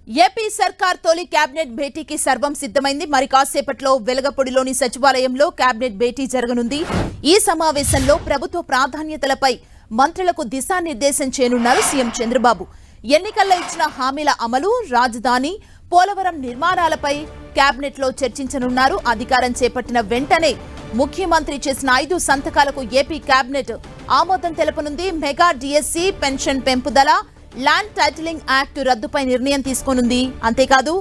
AP సర్కార్ తొలి cabinet భేటీకి సర్వం సిద్ధమైంది. మరి కాసేపట్లో వెలగపూడిలోని సచివాలయంలో కేబినెట్ భేటీ జరగనుంది. ఈ సమావేశంలో ప్రభుత్వ ప్రాధాన్యతలపై మంత్రులకు దిశానిర్దేశం చేయనున్నారు సీఎం చంద్రబాబు. ఎన్నికల్లో ఇచ్చిన హామీల అమలు, రాజధాని, పోలవరం నిర్మాణాలపై కేబినెట్ లో చర్చించనున్నారు. అధికారం చేపట్టిన వెంటనే ముఖ్యమంత్రి చేసిన 5 సంతకాలకు ఏపీ కేబినెట్ ఆమోదం తెలపనుంది. మెగా డిఎస్సి, పెన్షన్ పెంపుదల, ల్యాండ్ టైటిలింగ్ యాక్ట్ రద్దుపై నిర్ణయం తీసుకోనుంది. అంతేకాదు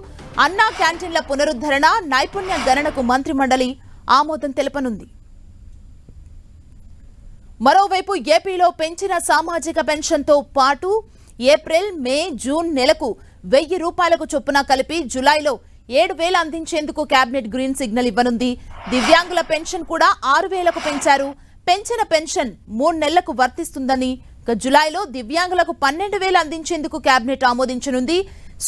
అన్నా క్యాంటీన్ల పునరుద్ధరణ, నైపుణ్య గణనకు మంత్రిమండలి ఆమోదం తెలపనుంది. మరోవైపు ఏపీలో పెంచిన సామాజిక పెన్షన్తో పాటు ఏప్రిల్, మే, జూన్ నెలకు 1000 రూపాయలకు చొప్పున కలిపి జులైలో 7000 అందించేందుకు కేబినెట్ గ్రీన్ సిగ్నల్ ఇవ్వనుంది. దివ్యాంగుల పెన్షన్ కూడా 6000కు పెంచారు. పెంచిన పెన్షన్ 3 నెలలకు వర్తిస్తుందని, జులైలో దివ్యాంగులకు 12000 అందించేందుకు కేబినెట్ ఆమోదించనుంది.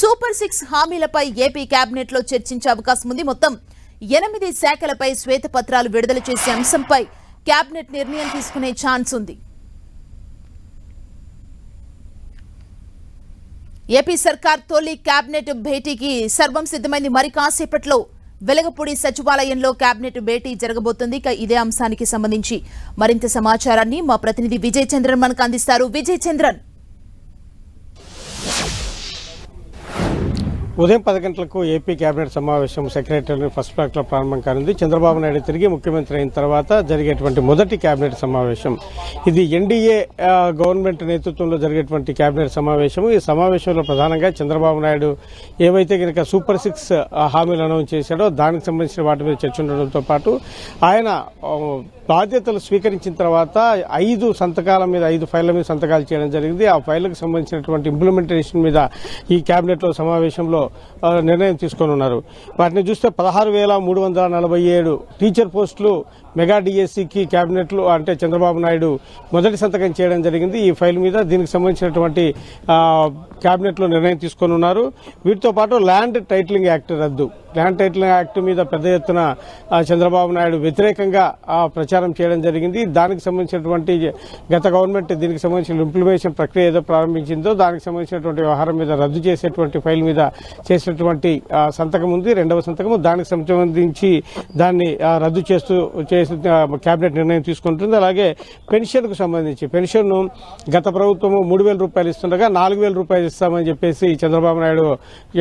సూపర్ 6 హామీలపై ఏపీ కేబినెట్ లో చర్చించే అవకాశం ఉంది. మొత్తం 8 శాఖలపై శ్వేతపత్రాలు విడుదల చేసే అంశంపై కేబినెట్ నిర్ణయం తీసుకునే ఛాన్స్ ఉంది. ఏపీ సర్కార్ తొలి కేబినెట్ భేటీకి సర్వం సిద్ధమైంది. మరి కాసేపట్లో వెలగపూడి సచివాలయంలో కేబినెట్ భేటీ జరగబోతుంది. ఇదే అంశానికి సంబంధించి మరింత సమాచారాన్ని మా ప్రతినిధి విజయ్ చంద్రన్ మనకు అందిస్తారు. విజయ్ చంద్రన్, ఉదయం 10 గంటలకు ఏపీ కేబినెట్ సమావేశం సెక్రటరీ ఫస్ట్ బ్లాక్ లో ప్రారంభం కానుంది. చంద్రబాబు నాయుడు తిరిగి ముఖ్యమంత్రి అయిన తర్వాత జరిగేటువంటి మొదటి కేబినెట్ సమావేశం ఇది. ఎన్డీఏ గవర్నమెంట్ నేతృత్వంలో జరిగేటువంటి కేబినెట్ సమావేశం. ఈ సమావేశంలో ప్రధానంగా చంద్రబాబు నాయుడు ఏవైతే కనుక సూపర్ 6 హామీలు అనౌన్స్ చేశాడో దానికి సంబంధించిన వాటి మీద చర్చ ఉండడంతో పాటు ఆయన బాధ్యతలు స్వీకరించిన తర్వాత 5 సంతకాల మీద 5 ఫైళ్ల మీద సంతకాలు చేయడం జరిగింది. ఆ ఫైళ్లకు సంబంధించినటువంటి ఇంప్లిమెంటేషన్ మీద ఈ కేబినెట్ లో సమావేశంలో నిర్ణయం తీసుకొని ఉన్నారు. వాటిని చూస్తే 16,347 టీచర్ పోస్టులు మెగా డిఎస్సికి కేబినెట్ లో అంటే చంద్రబాబు నాయుడు మొదటి సంతకం చేయడం జరిగింది ఈ ఫైల్ మీద. దీనికి సంబంధించినటువంటి కేబినెట్ లో నిర్ణయం తీసుకొని ఉన్నారు. వీటితో పాటు ల్యాండ్ టైటిలింగ్ యాక్ట్ రద్దు, ల్యాండ్ టైటిలింగ్ యాక్ట్ మీద పెద్ద ఎత్తున చంద్రబాబు నాయుడు వ్యతిరేకంగా ప్రచారం చేయడం జరిగింది. దానికి సంబంధించినటువంటి గత గవర్నమెంట్ దీనికి సంబంధించిన ఇంప్లిమెంటేషన్ ప్రక్రియ ఏదో ప్రారంభించిందో దానికి సంబంధించినటువంటి వ్యవహారం మీద రద్దు చేసేటువంటి ఫైల్ మీద చేసినటువంటి సంతకం ఉంది. రెండవ సంతకము దానికి సంబంధించి దాన్ని రద్దు చేస్తూ కేబినెట్ నిర్ణయం తీసుకుంటుంది. అలాగే పెన్షన్ కు సంబంధించి పెన్షన్ గత ప్రభుత్వం 3000 రూపాయలు ఇస్తుండగా 4000 రూపాయలు ఇస్తామని చెప్పేసి చంద్రబాబు నాయుడు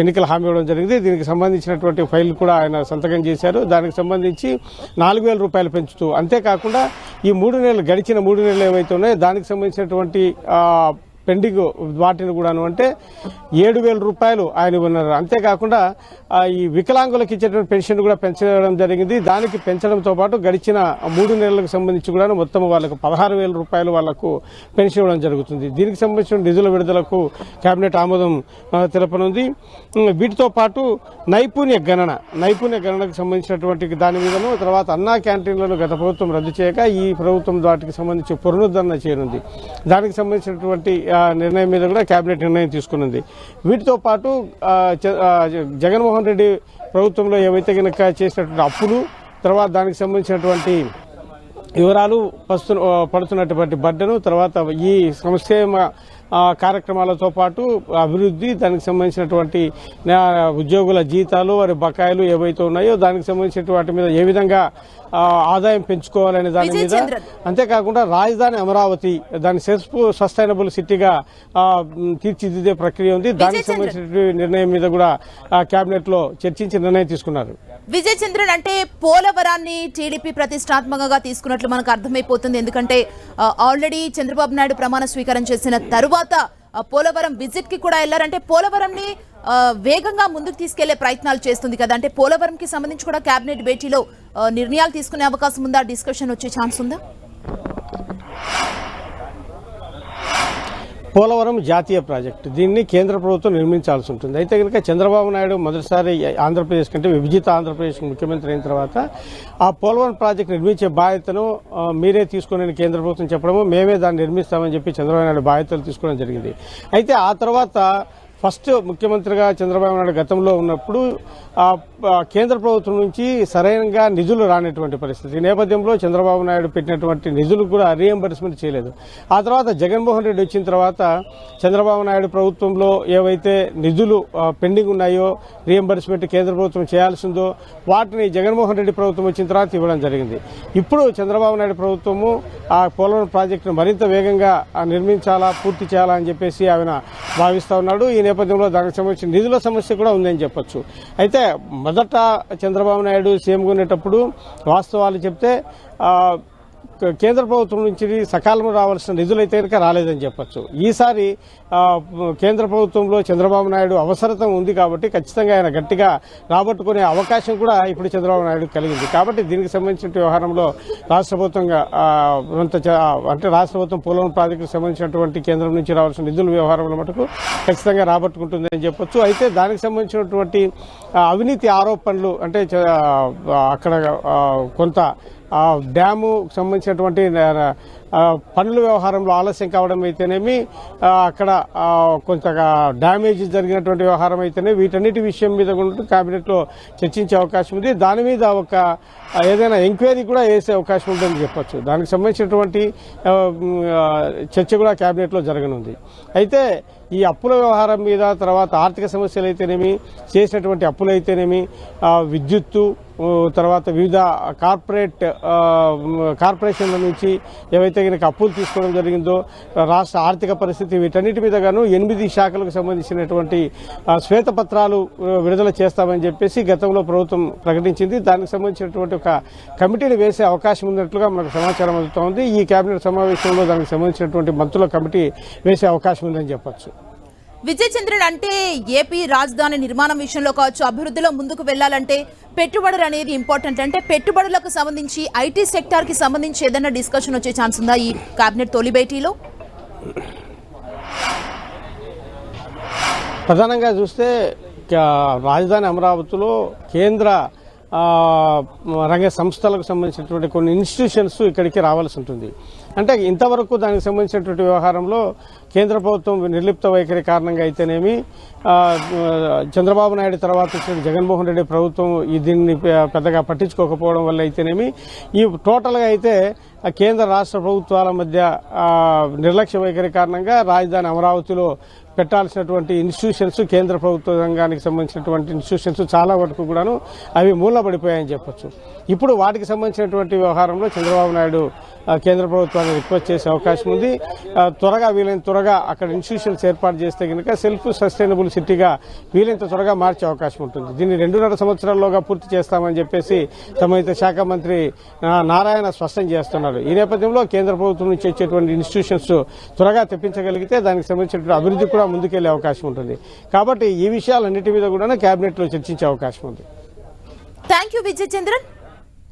ఎన్నికల హామీ ఇవ్వడం జరిగింది. దీనికి సంబంధించినటువంటి ఫైల్ కూడా ఆయన సంతకం చేశారు. దానికి సంబంధించి 4000 రూపాయలు పెంచుతూ, అంతేకాకుండా ఈ 3 నెలలు గడిచిన 3 నెలలు ఏవైతే ఉన్నాయో దానికి సంబంధించినటువంటి పెండింగ్ వాటిని కూడాను అంటే 7000 రూపాయలు ఆయన ఉన్నారు. అంతేకాకుండా ఈ వికలాంగులకు ఇచ్చేటువంటి పెన్షన్ కూడా పెంచడం జరిగింది. దానికి పెంచడంతో పాటు గడిచిన 3 నెలలకు సంబంధించి కూడా మొత్తం వాళ్ళకు 16,000 రూపాయలు వాళ్లకు పెన్షన్ ఇవ్వడం జరుగుతుంది. దీనికి సంబంధించిన నిధుల విడుదలకు కేబినెట్ ఆమోదం తెలపనుంది. వీటితో పాటు నైపుణ్య గణనకు సంబంధించినటువంటి దాని మీదను, తర్వాత అన్నా క్యాంటీన్లను గత ప్రభుత్వం రద్దు చేయక ఈ ప్రభుత్వం వాటికి సంబంధించి పునరుద్ధరణ చేయనుంది. దానికి సంబంధించినటువంటి నిర్ణయం మీద కూడా కేబినెట్ నిర్ణయం తీసుకున్నది. వీటితో పాటు జగన్మోహన్ రెడ్డి ప్రభుత్వంలో ఏవైతే కనుక చేసినటువంటి అప్పులు, తర్వాత దానికి సంబంధించినటువంటి వివరాలు, పడుతున్నటువంటి బడ్డను, తర్వాత ఈ సంక్షేమ కార్యక్రమాలతో పాటు అభివృద్ధి, దానికి సంబంధించినటువంటి ఉద్యోగుల జీతాలు, వారి బకాయిలు ఏవైతే ఉన్నాయో దానికి సంబంధించిన వాటి మీద ఏ విధంగా ఆదాయం పెంచుకోవాలనే దాని మీద, అంతేకాకుండా రాజధాని అమరావతి దాని సెల్ఫ్ సస్టైనబుల్ సిటీగా తీర్చిదిద్దే ప్రక్రియ ఉంది. దానికి సంబంధించిన నిర్ణయం మీద కూడా కేబినెట్ లో చర్చించి నిర్ణయం తీసుకున్నారు. విజయ్ చంద్రన్, అంటే పోలవరాన్ని టీడీపీ ప్రతిష్టాత్మకంగా తీసుకున్నట్లు మనకు అర్థమైపోతుంది. ఎందుకంటే ఆల్రెడీ చంద్రబాబు నాయుడు ప్రమాణ స్వీకారం చేసిన తరువాత పోలవరం విజిట్ కి కూడా వెళ్లారంటే పోలవరంని వేగంగా ముందుకు తీసుకెళ్లే ప్రయత్నాలు చేస్తుంది కదా. అంటే పోలవరం కి సంబంధించి కూడా కేబినెట్ భేటీలో నిర్ణయాలు తీసుకునే అవకాశం ఉందా? డిస్కషన్ వచ్చే ఛాన్స్ ఉందా? పోలవరం జాతీయ ప్రాజెక్టు, దీన్ని కేంద్ర ప్రభుత్వం నిర్మించాల్సి ఉంటుంది. అయితే కనుక చంద్రబాబు నాయుడు మొదటిసారి ఆంధ్రప్రదేశ్ కంటే విభజిత ఆంధ్రప్రదేశ్ ముఖ్యమంత్రి అయిన తర్వాత ఆ పోలవరం ప్రాజెక్టు నిర్మించే బాధ్యతను మీరే తీసుకుని కేంద్ర ప్రభుత్వం చెప్పడము, మేమే దాన్ని నిర్మిస్తామని చెప్పి చంద్రబాబు నాయుడు బాధ్యతలు తీసుకోవడం జరిగింది. అయితే ఆ తర్వాత ఫస్ట్ ముఖ్యమంత్రిగా చంద్రబాబు నాయుడు గతంలో ఉన్నప్పుడు కేంద్ర ప్రభుత్వం నుంచి సరైనగా నిధులు రానటువంటి పరిస్థితి. ఈ నేపథ్యంలో చంద్రబాబు నాయుడు పెట్టినటువంటి నిధులు కూడా రీఎంబర్స్మెంట్ చేయలేదు. ఆ తర్వాత జగన్మోహన్ రెడ్డి వచ్చిన తర్వాత చంద్రబాబు నాయుడు ప్రభుత్వంలో ఏవైతే నిధులు పెండింగ్ ఉన్నాయో రీఎంబర్స్మెంట్ కేంద్ర ప్రభుత్వం చేయాల్సిందో వాటిని జగన్మోహన్ రెడ్డి ప్రభుత్వం వచ్చిన తర్వాత ఇవ్వడం జరిగింది. ఇప్పుడు చంద్రబాబు నాయుడు ప్రభుత్వము ఆ పోలవరం ప్రాజెక్టును మరింత వేగంగా నిర్మించాలా, పూర్తి చేయాలా అని చెప్పేసి ఆయన భావిస్తూ ఉన్నాడు. ఈ నేపథ్యంలో దానికి సంబంధించిన నిధుల సమస్య కూడా ఉందని చెప్పొచ్చు. అయితే మొదట చంద్రబాబు నాయుడు సీఎంగా ఉండేటప్పుడు వాస్తవాలు చెప్తే కేంద్ర ప్రభుత్వం నుంచి సకాలంలో రావాల్సిన నిధులైతే కనుక రాలేదని చెప్పొచ్చు. ఈసారి కేంద్ర ప్రభుత్వంలో చంద్రబాబు నాయుడు అవసరత ఉంది కాబట్టి ఖచ్చితంగా ఆయన గట్టిగా రాబట్టుకునే అవకాశం కూడా ఇప్పుడు చంద్రబాబు నాయుడు కలిగింది. కాబట్టి దీనికి సంబంధించిన వ్యవహారంలో రాష్ట్ర ప్రభుత్వంగా అంటే రాష్ట్ర ప్రభుత్వం పోలవరం ప్రాజెక్టుకు సంబంధించినటువంటి కేంద్రం నుంచి రావాల్సిన నిధుల వ్యవహారంలో మటుకు ఖచ్చితంగా రాబట్టుకుంటుందని చెప్పొచ్చు. అయితే దానికి సంబంధించినటువంటి అవినీతి ఆరోపణలు అంటే అక్కడ కొంత డ్యాము సంబంధించినటువంటి పనుల వ్యవహారంలో ఆలస్యం కావడం అయితేనేమి, అక్కడ కొంత డ్యామేజ్ జరిగినటువంటి వ్యవహారం అయితేనే వీటన్నిటి విషయం మీద కూడా కేబినెట్లో చర్చించే అవకాశం ఉంది. దాని మీద ఒక ఏదైనా ఎంక్వైరీ కూడా వేసే అవకాశం ఉందని చెప్పొచ్చు. దానికి సంబంధించినటువంటి చర్చ కూడా కేబినెట్లో జరగనుంది. అయితే ఈ అప్పుల వ్యవహారం మీద, తర్వాత ఆర్థిక సమస్యలు అయితేనేమి, చేసినటువంటి అప్పులు అయితేనేమి, విద్యుత్తు, తర్వాత వివిధ కార్పొరేషన్ల నుంచి ఏవైతే కనుక అప్పులు తీసుకోవడం జరిగిందో, రాష్ట్ర ఆర్థిక పరిస్థితి, వీటన్నిటి మీద గాను 8 శాఖలకు సంబంధించినటువంటి శ్వేతపత్రాలు విడుదల చేస్తామని చెప్పేసి గతంలో ప్రభుత్వం ప్రకటించింది. దానికి సంబంధించినటువంటి ఒక కమిటీని వేసే అవకాశం ఉన్నట్లుగా మనకు సమాచారం అందుతోంది. ఈ కేబినెట్ సమావేశంలో దానికి సంబంధించినటువంటి మంత్రుల కమిటీ వేసే అవకాశం ఉందని చెప్పొచ్చు. విజయ్ చంద్రన్, అంటే ఏపీ రాజధాని నిర్మాణం విషయంలో కావచ్చు, అభివృద్ధిలో ముందుకు వెళ్లాలంటే పెట్టుబడులు అనేది ఇంపార్టెంట్. అంటే పెట్టుబడులకు సంబంధించి ఐటీ సెక్టార్ కి సంబంధించి ఏదైనా డిస్కషన్ వచ్చే ఛాన్స్ ఉందా ఈ కేబినెట్ తొలి భేటీలో? ప్రధానంగా చూస్తే రాజధాని అమరావతిలో కేంద్ర రంగ సంస్థలకు సంబంధించినటువంటి కొన్ని ఇన్స్టిట్యూషన్స్ ఇక్కడికి రావాల్సి ఉంటుంది. అంటే ఇంతవరకు దానికి సంబంధించినటువంటి వ్యవహారంలో కేంద్ర ప్రభుత్వం నిర్లిప్త వైఖరి కారణంగా అయితేనేమి, చంద్రబాబు నాయుడు తర్వాత వచ్చిన జగన్మోహన్ రెడ్డి ప్రభుత్వం దీన్ని పెద్దగా పట్టించుకోకపోవడం వల్ల అయితేనేమి, ఈ టోటల్గా అయితే కేంద్ర రాష్ట్ర ప్రభుత్వాల మధ్య నిర్లక్ష్య వైఖరి కారణంగా రాజధాని అమరావతిలో పెట్టాల్సినటువంటి ఇన్స్టిట్యూషన్స్, కేంద్ర ప్రభుత్వ రంగానికి సంబంధించినటువంటి ఇన్స్టిట్యూషన్స్ చాలా వరకు కూడాను అవి మూలపడిపోయాయని చెప్పొచ్చు. ఇప్పుడు వాటికి సంబంధించినటువంటి వ్యవహారంలో చంద్రబాబు నాయుడు కేంద్ర ప్రభుత్వాన్ని రిక్వెస్ట్ చేసే అవకాశం ఉంది. వీలైనంత త్వరగా అక్కడ ఇన్స్టిట్యూషన్స్ ఏర్పాటు చేస్తే కనుక సెల్ఫ్ సస్టైనబుల్ సిటీగా వీలైనంత త్వరగా మార్చే అవకాశం ఉంటుంది. దీన్ని 2.5 సంవత్సరాల్లోగా పూర్తి చేస్తామని చెప్పేసి సంబంధిత శాఖ మంత్రి నారాయణ స్పష్టం చేస్తున్నారు. ఈ నేపథ్యంలో కేంద్ర ప్రభుత్వం నుంచి వచ్చేటువంటి ఇన్స్టిట్యూషన్స్ త్వరగా తెప్పించగలిగితే దానికి సంబంధించిన అభివృద్ధి కూడా ముందుకెళ్లే అవకాశం ఉంటుంది. కాబట్టి ఈ విషయాలన్నిటి మీద కూడా కేబినెట్లో చర్చించే అవకాశం ఉంది. Thank you Vijay Chandran.